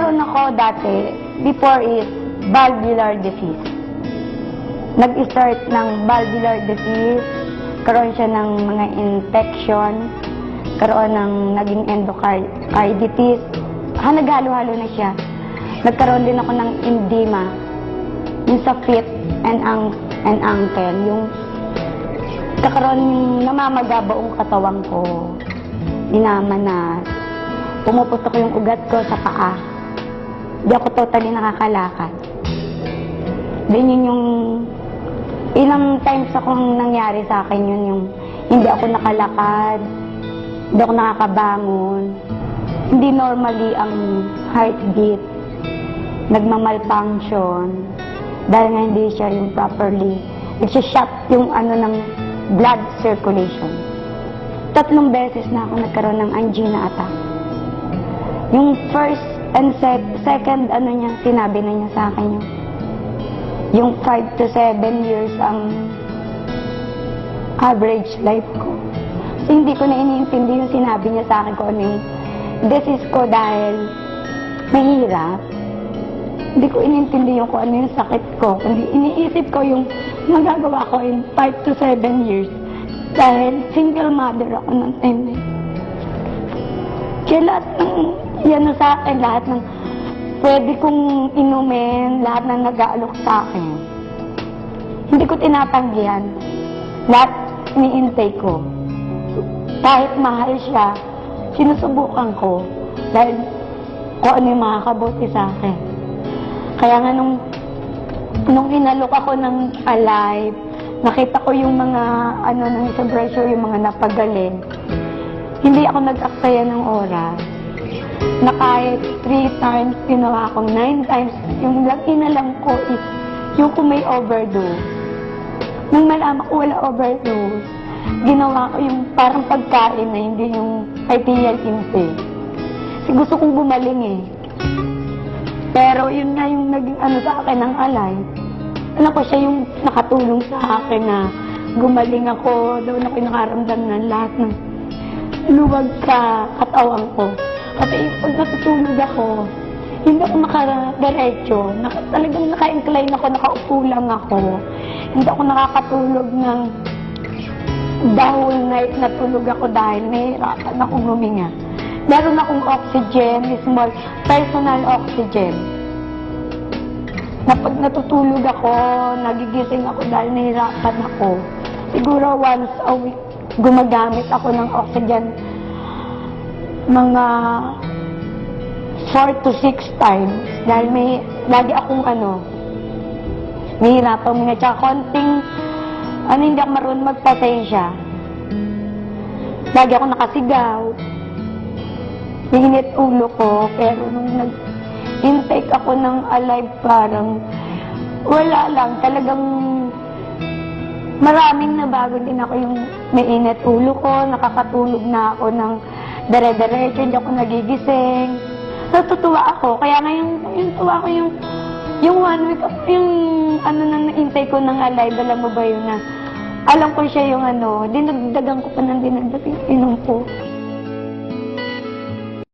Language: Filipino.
nagkaroon ako dati, before is valvular disease. Nag-start ng valvular disease, karoon siya ng mga infection, karoon ng naging endocarditis. Naghalo-halo na siya. Nagkaroon din ako ng edema, yung sa feet and ankle, yung kakaroon yung namamaga buong katawan ko, minamanas, pumuputok yung ugat ko sa paa. Di ako totally nakakalakad. Then yun yung ilang times akong nangyari sa akin yun, yung hindi ako nakalakad, hindi ako nakakabangon, hindi normally ang heartbeat, nagmamalfunction, dahil nga hindi siya yung properly, nag-shut yung ng blood circulation. 3 beses na ako nagkaroon ng angina attack. Yung first and second, niya, sinabi na niya sa akin yung 5 to 7 years ang average life ko. So, hindi ko na iniintindi yung sinabi niya sa akin kung ano yung disease ko dahil mahirap. Hindi ko inintindi yung kung ano yung sakit ko. Kundi iniisip ko yung magagawa ko in 5 to 7 years. Dahil single mother ako ng time na yun. Kaya lahat ng yan sa akin, lahat ng pwede kong inumin, lahat ng nag-aalok sa akin. Hindi ko tinatanggihan. Lahat iniintay ko. Kahit mahal siya, sinusubukan ko. Dahil kung ano yung makakabuti sa akin. Kaya nga nung inalok ako ng Alive, nakita ko yung mga ng sa brochure, yung mga napagaling. Hindi ako nag-aksaya ng oras. Na kahit 3 times, ginawa ko 9 times, yung inalam ko is yung kung may overdose. Nung malaman ko wala overdose, ginawa ko yung parang pagkain na hindi yung arterial intake. Kasi gusto kong gumaling eh. Pero yun nga yung naging sa akin ng Alive. Ko siya yung nakatulong sa akin na gumaling ako, doon ako nakaramdam ng lahat ng luwag sa katawan ko. Kasi pag natutulog ako, hindi ako nakadiretso. Talagang naka-incline ako, nakaupo lang ako. Hindi ako nakakatulog ng the whole night na tulog ako dahil nahihirapan akong huminga. Meron akong oxygen, small personal oxygen. Na pag natutulog ako, nagigising ako dahil nahihirapan ako. Siguro once a week, gumagamit ako ng oxygen mga 4 to 6 times. Dahil lagi akong nahihirapan mga tsaka konting, hindi ako marunong magpasensya. Lagi ako nakasigaw. Hinit ulo ko, pero nung nag-intake ako ng Alive, parang wala lang, talagang maraming nabago din ako yung may init ulo ko, nakakatulog na ako ng dire-diretso, hindi ako nagigising. Natutuwa ako, kaya nga yung tuwa ko yung 1 week, yung na na-intake ko ng Alive, alam mo ba yun na, alam ko siya yung dinagdagan ko pa ng dinagdagan, inom ko.